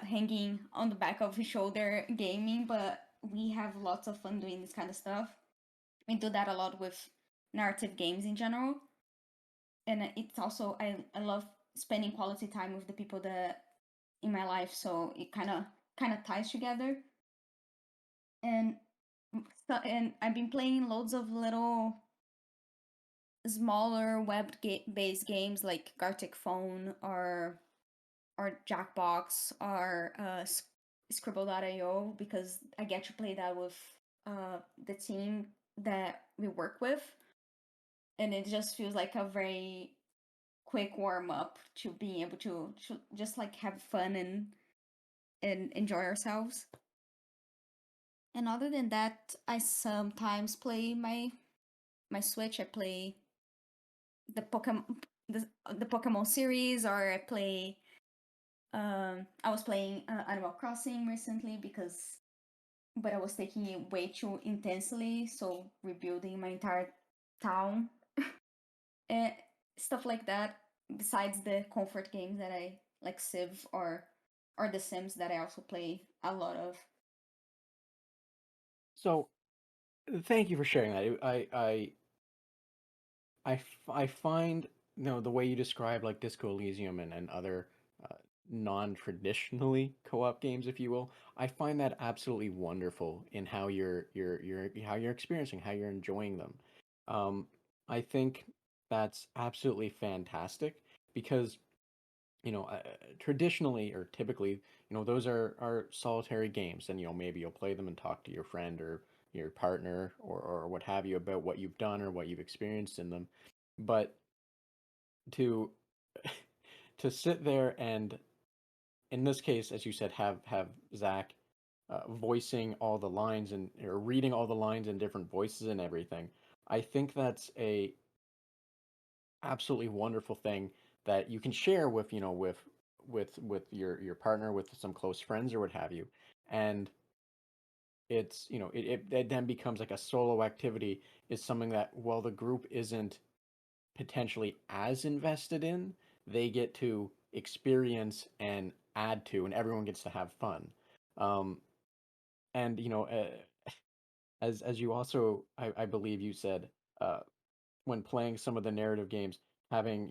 hanging on the back of his shoulder gaming, but we have lots of fun doing this kind of stuff. We do that a lot with narrative games in general, and it's also I love spending quality time with the people that in my life, so it kind of ties together. And and I've been playing loads of little smaller based games like Gartic Phone or Jackbox or Scribble.io because I get to play that with the team that we work with, and it just feels like a very quick warm up to being able to just like have fun and enjoy ourselves. And other than that, I sometimes play my Switch. I play the Pokemon the Pokemon series, or I play. I was playing Animal Crossing recently but I was taking it way too intensely, so rebuilding my entire town and stuff like that. Besides the comfort games that I like, Civ or The Sims that I also play a lot of. So thank you for sharing that. I find the way you describe like Disco Elysium and other uh, non-traditionally co-op games, if you will. I find that absolutely wonderful in how you're experiencing, how you're enjoying them. Um, I think that's absolutely fantastic because traditionally or typically, those are solitary games, and maybe you'll play them and talk to your friend or your partner or what have you about what you've done or what you've experienced in them. But to to sit there and, in this case, as you said, have Zach voicing all the lines and or reading all the lines in different voices and everything, I think that's a absolutely wonderful thing that you can share with with your partner, with some close friends or what have you. And it's it then becomes like a solo activity, is something that, while the group isn't potentially as invested in, they get to experience and add to, and everyone gets to have fun. um and as you also, I believe you said, uh when playing some of the narrative games, having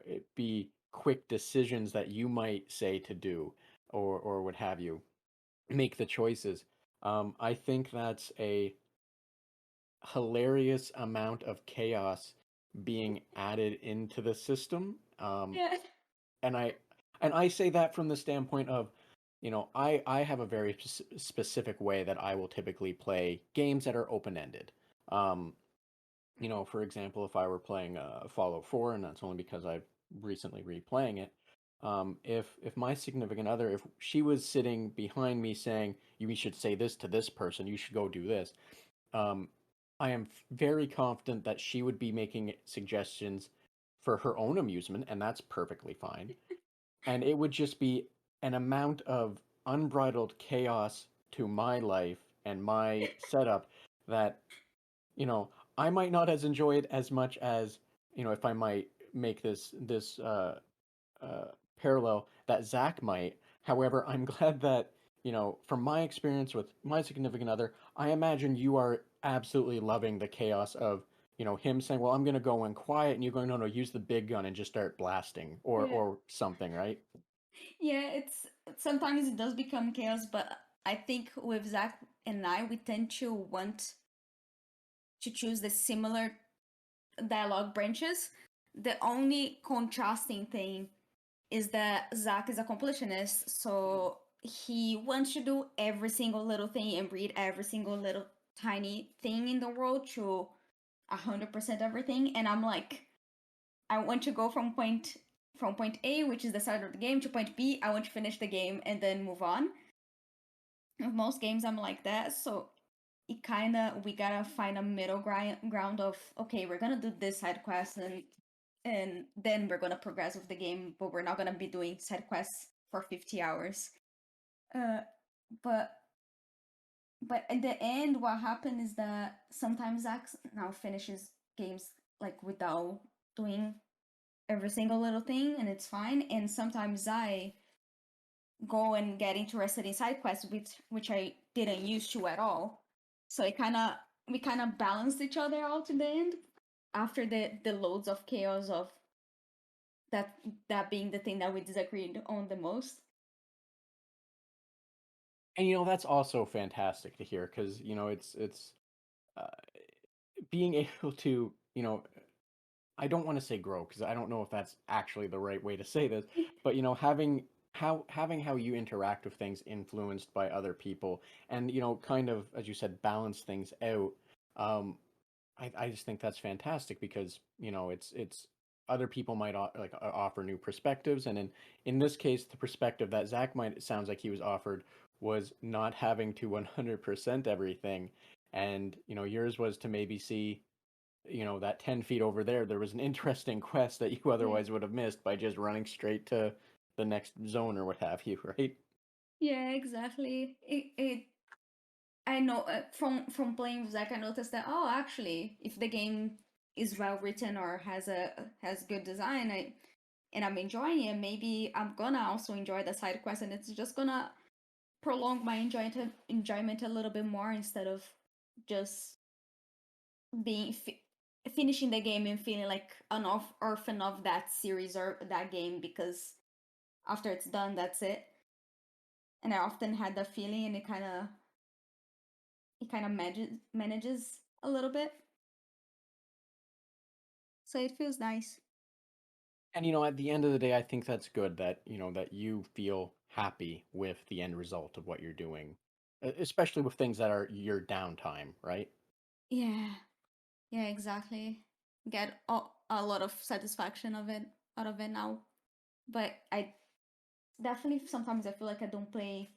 it be quick decisions that you might say to do, or what have you, make the choices. I think that's a hilarious amount of chaos being added into the system. Yeah. And I say that from the standpoint of, I have a very specific way that I will typically play games that are open ended. Um, for example, if I were playing Fallout 4, and that's only because I've recently replaying it, If my significant other, if she was sitting behind me saying, "You should say this to this person, you should go do this," um, I am very confident that she would be making suggestions for her own amusement, and that's perfectly fine. And it would just be an amount of unbridled chaos to my life and my setup that, you know, I might not as enjoy it as much as, if I might make this uh, parallel that Zach might. However, I'm glad that, from my experience with my significant other, I imagine you are absolutely loving the chaos of, him saying, "Well, I'm going to go in quiet," and you going, "No, no, use the big gun and just start blasting," or Yeah. or something, right? Yeah, it's sometimes it does become chaos, but I think with Zach and I, we tend to want to choose the similar dialogue branches. The only contrasting thing is that Zach is a completionist, so he wants to do every single little thing and read every single little tiny thing in the world to 100% everything. And I'm like, I want to go from point A, which is the start of the game, to point B. I want to finish the game and then move on. With most games, I'm like that. So it kind of we gotta find a middle ground of, okay, we're gonna do this side quest and then we're gonna progress with the game, but we're not gonna be doing side quests for 50 hours. Uh, but but in the end, what happened is that sometimes Zach now finishes games like without doing every single little thing, and it's fine. And sometimes I go and get interested in side quests, which I didn't used to at all. So it kind of we kind of balanced each other out in the end after the loads of chaos of that that being the thing that we disagreed on the most. And that's also fantastic to hear because it's uh, being able to, I don't want to say grow because I don't know if that's actually the right way to say this, but having how you interact with things influenced by other people, and kind of, as you said, balance things out. Um, I just think that's fantastic because it's other people might offer new perspectives, and in this case, the perspective that Zach might, it sounds like he was offered, was not having to 100% everything, and yours was to maybe see, that 10 feet over there was an interesting quest that you Yeah. otherwise would have missed by just running straight to the next zone or what have you, right? Yeah, exactly. It I know from playing with Zach, I noticed that, oh, actually, if the game is well written or has good design, and I'm enjoying it, maybe I'm gonna also enjoy the side quest, and it's just gonna prolong my enjoyment a little bit more instead of just being finishing the game and feeling like an orphan of that series or that game, because after it's done, that's it. And I often had that feeling, and it kind of manages a little bit, so it feels nice. And at the end of the day, I think that's good that that you feel happy with the end result of what you're doing, especially with things that are your downtime, right? Yeah, yeah, exactly. Get a lot of satisfaction of it out of it now. But I definitely sometimes I feel like I don't play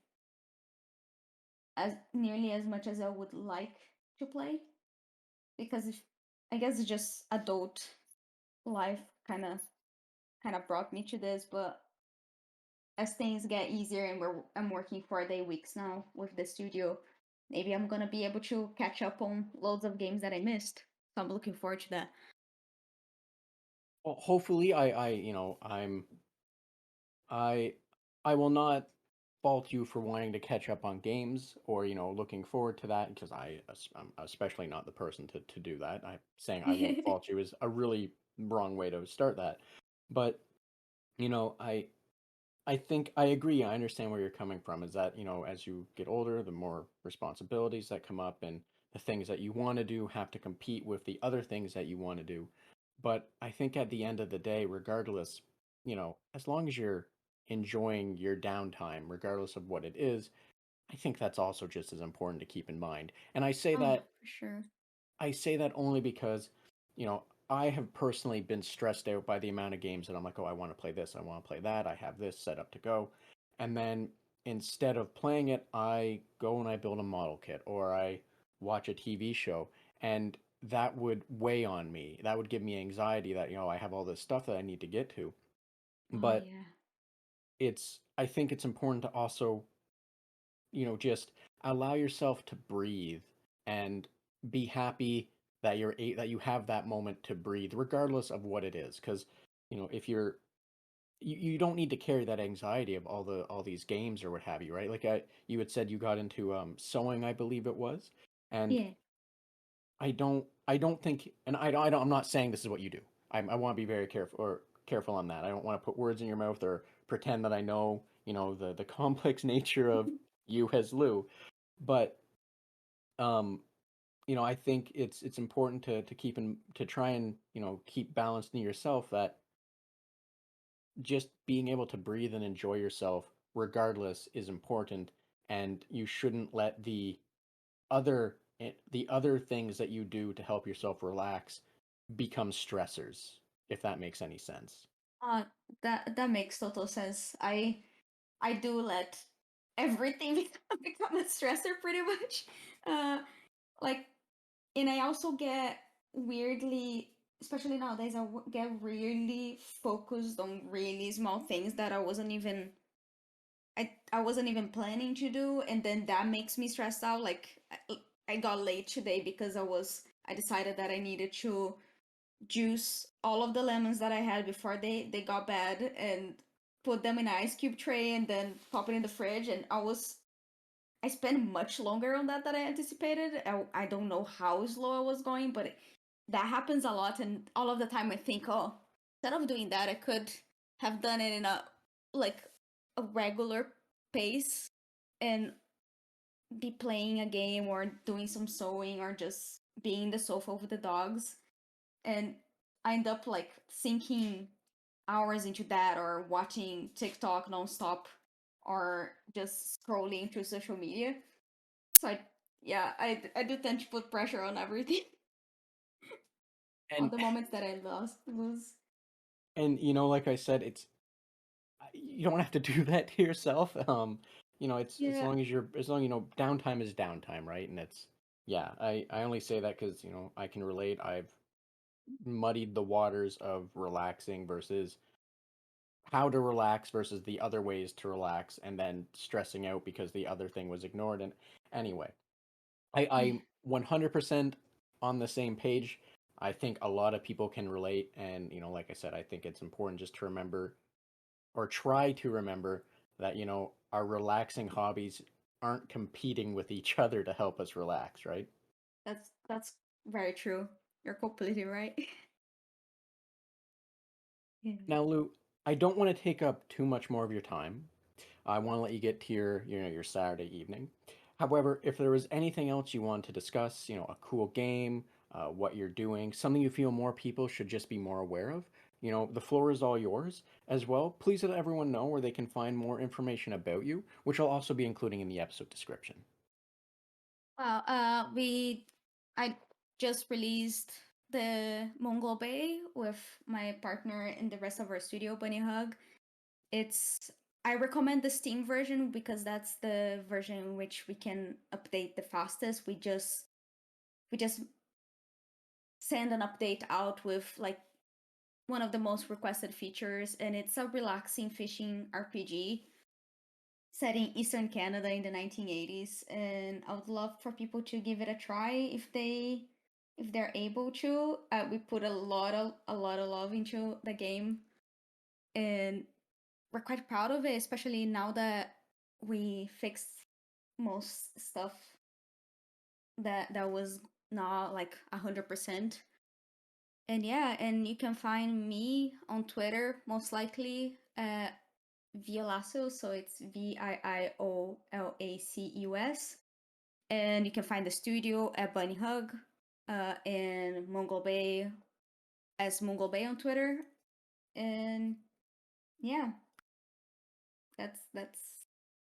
as nearly as much as I would like to play, because if I guess it's just adult life kind of brought me to this. But as things get easier and I'm working 4-day weeks now with the studio, maybe I'm gonna be able to catch up on loads of games that I missed. So I'm looking forward to that. Well, hopefully, I I will not fault you for wanting to catch up on games or looking forward to that because I'm especially not the person to do that. I saying I won't fault you is a really wrong way to start that, but you know I I think I agree. I understand where you're coming from. Is that, as you get older, the more responsibilities that come up and the things that you want to do have to compete with the other things that you want to do. But I think at the end of the day, regardless, as long as you're enjoying your downtime, regardless of what it is, I think that's also just as important to keep in mind. And Oh, for sure. I say that only because, you know, I have personally been stressed out by the amount of games that I'm like, oh, I want to play this, I want to play that, I have this set up to go. And then instead of playing it, I go and I build a model kit or I watch a TV show. And that would weigh on me. That would give me anxiety that, I have all this stuff that I need to get to. Oh But yeah. I think it's important to also, just allow yourself to breathe and be happy that that you have that moment to breathe regardless of what it is, because if you don't need to carry that anxiety of all these games or what have you, right? Like you had said you got into sewing, I believe it was. And Yeah. I don't think, and I'm not saying this is what you do. I want to be very careful on that. I don't want to put words in your mouth or pretend that I know, the complex nature of you as Lou. But um, I think it's important to to try and, keep balanced in yourself, that just being able to breathe and enjoy yourself regardless is important, and you shouldn't let the other things that you do to help yourself relax become stressors, if that makes any sense. Uh, that makes total sense. I do let everything become a stressor pretty much. Uh, like, and I also get weirdly, especially nowadays, get really focused on really small things that I wasn't even planning to do, and then that makes me stressed out. Like, I got late today because I decided that I needed to juice all of the lemons that I had before they got bad and put them in an ice cube tray and then pop it in the fridge. And I spent much longer on that than I anticipated. I don't know how slow I was going, but that happens a lot. And all of the time I think, oh, instead of doing that, I could have done it in like a regular pace and be playing a game or doing some sewing or just being in the sofa with the dogs. And I end up like sinking hours into that or watching TikTok nonstop or just scrolling through social media. So yeah, I do tend to put pressure on everything, on And the moments that I lose. like I said, you don't have to do that to yourself. It's as Yeah. long as downtime is downtime, right? And it's yeah, I only say that because I can relate. I've muddied the waters of relaxing versus how to relax versus the other ways to relax, and then stressing out because the other thing was ignored. And anyway, Yeah. I'm 100% on the same page. I think a lot of people can relate, and like I said, I think it's important just to remember, or try to remember, that our relaxing hobbies aren't competing with each other to help us relax, right? That's very true. You're completely right. Yeah. Now, Lou, I don't want to take up too much more of your time. I want to let you get to your Saturday evening. However, if there was anything else you wanted to discuss, a cool game, what you're doing, something you feel more people should just be more aware of, the floor is all yours as well. Please let everyone know where they can find more information about you, which I'll also be including in the episode description. Well, I just released the Moonglow Bay with my partner and the rest of our studio, Bunnyhug. It's I recommend the Steam version because that's the version in which we can update the fastest. We just send an update out with like one of the most requested features, and it's a relaxing fishing RPG set in Eastern Canada in the 1980s. And I would love for people to give it a try if they're able to. We put a lot of love into the game, and we're quite proud of it, especially now that we fixed most stuff that was not like 100%. And yeah, and you can find me on Twitter most likely at Violacus, so it's Viiolacus. And you can find the studio at Bunnyhug, and Moonglow Bay as Moonglow Bay on Twitter. And yeah, that's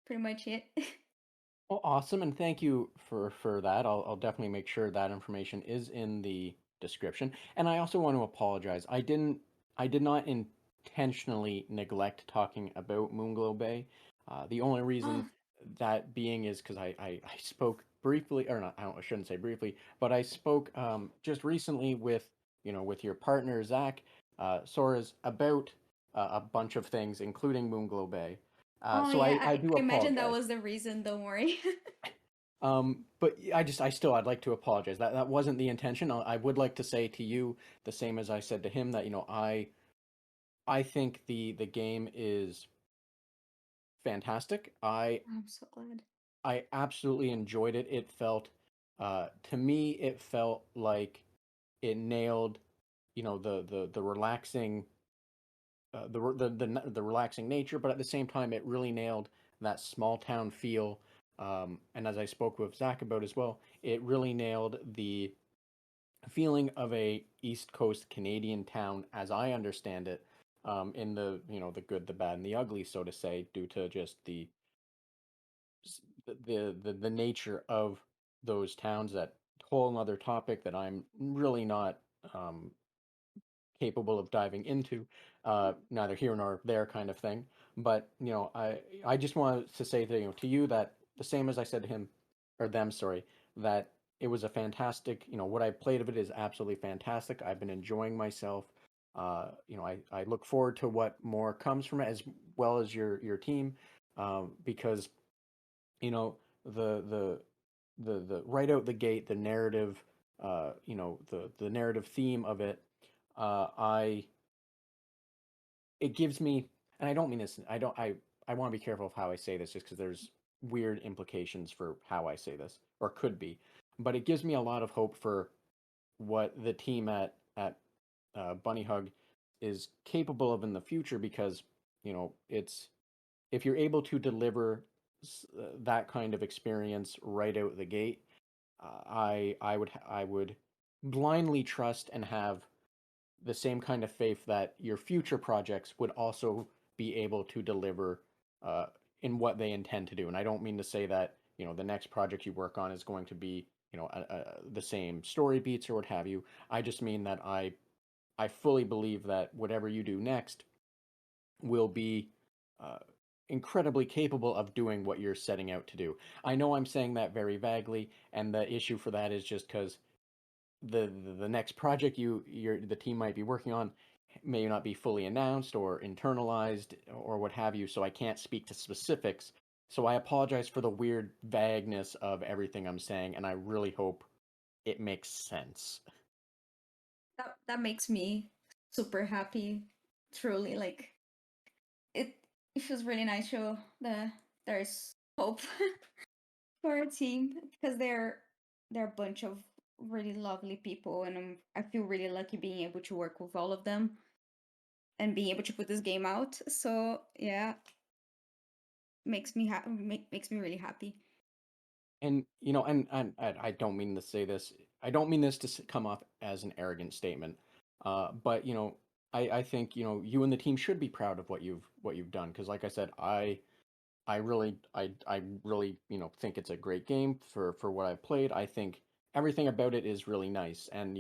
pretty much it. Well, awesome, and thank you for that. I'll definitely make sure that information is in the description. And I also want to apologize. I did not intentionally neglect talking about Moonglow Bay. The only reason Oh, that being is because I spoke briefly, or not, I shouldn't say briefly, but I spoke just recently with, with your partner, Zach Soares, about a bunch of things, including Moonglow Bay. oh So yeah, I do I imagine that apologize. was the reason. Don't worry. But I'd like to apologize. That wasn't the intention. I would like to say to you the same as I said to him that, I think the game is fantastic. I'm so glad. I absolutely enjoyed it. It felt, to me, it felt like it nailed, the relaxing, the relaxing nature, but at the same time, it really nailed that small town feel. And as I spoke with Zach about as well, it really nailed the feeling of a East Coast Canadian town, as I understand it, in the, the good, the bad, and the ugly, so to say, due to just the nature of those towns. That whole other topic that I'm really not um, capable of diving into, neither here nor there, kind of thing. But I just wanted to say that, to you, that the same as I said to him, or them, sorry, that it was a fantastic. What I played of it is absolutely fantastic. I've been enjoying myself. I look forward to what more comes from it, as well as your team, because you know the the the right out the gate, the narrative, the narrative theme of it, I it gives me, and I don't mean this, I want to be careful of how I say this, just because there's weird implications for how I say this, or could be, but it gives me a lot of hope for what the team at Bunnyhug is capable of in the future, because it's, if you're able to deliver that kind of experience right out the gate, I would blindly trust and have the same kind of faith that your future projects would also be able to deliver uh, in what they intend to do. And I don't mean to say that the next project you work on is going to be the same story beats or what have you. I just mean that I fully believe that whatever you do next will be uh, incredibly capable of doing what you're setting out to do. I know I'm saying that very vaguely, and the issue for that is just because the next project the team might be working on may not be fully announced or internalized or what have you, so I can't speak to specifics. So I apologize for the weird vagueness of everything I'm saying, and I really hope it makes sense. That makes me super happy. Truly, like it. It feels really nice to show that there's hope for our team because they're a bunch of really lovely people, and I feel really lucky being able to work with all of them and being able to put this game out. So yeah, makes me really happy. And and I don't mean to say this. I don't mean this to come off as an arrogant statement. But I think you and the team should be proud of what you've done, because, like I said, I really think it's a great game for what I've played. I think everything about it is really nice, and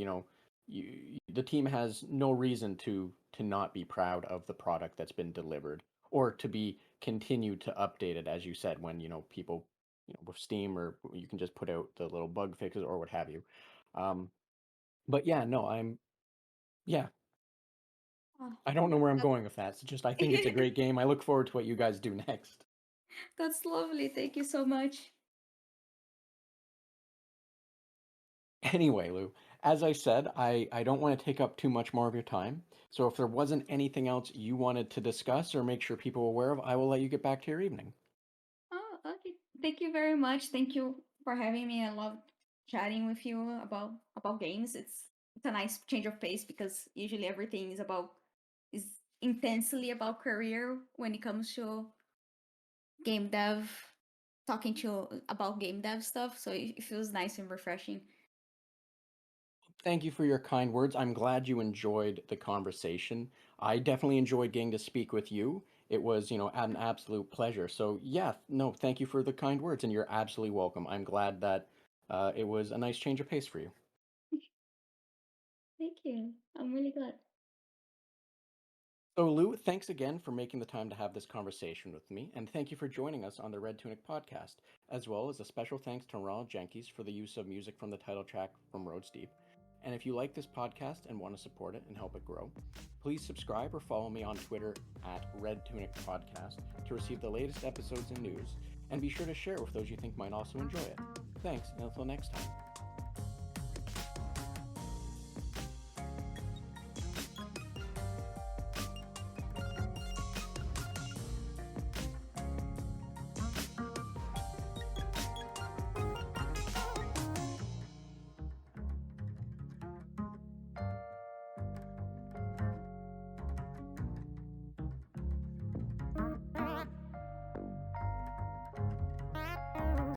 the team has no reason to not be proud of the product that's been delivered, or to be continued to update it, as you said, when people with Steam, or you can just put out the little bug fixes or what have you. Um, but yeah, no, yeah, Oh, I don't know where I'm that, going with that. It's just, I think it's a great game. I look forward to what you guys do next. that's lovely. Thank you so much. Anyway, Lou, as I said, I don't want to take up too much more of your time. So if there wasn't anything else you wanted to discuss or make sure people are aware of, I will let you get back to your evening. Oh, okay. Thank you very much. Thank you for having me. I love chatting with you about games. It's a nice change of pace because usually everything is intensely about career when it comes to game dev, talking to about game dev stuff. So it feels nice and refreshing. Thank you for your kind words. I'm glad you enjoyed the conversation. I definitely enjoyed getting to speak with you. It was, an absolute pleasure. So, yeah, no, thank you for the kind words, and you're absolutely welcome. I'm glad that it was a nice change of pace for you. Thank you. I'm really glad. So, Lou, thanks again for making the time to have this conversation with me, and thank you for joining us on the Red Tunic podcast, as well as a special thanks to Ronald Jenkins for the use of music from the title track from Roads Deep. And if you like this podcast and want to support it and help it grow, please subscribe or follow me on Twitter at Red Tunic Podcast to receive the latest episodes and news, and be sure to share it with those you think might also enjoy it. Thanks, and until next time.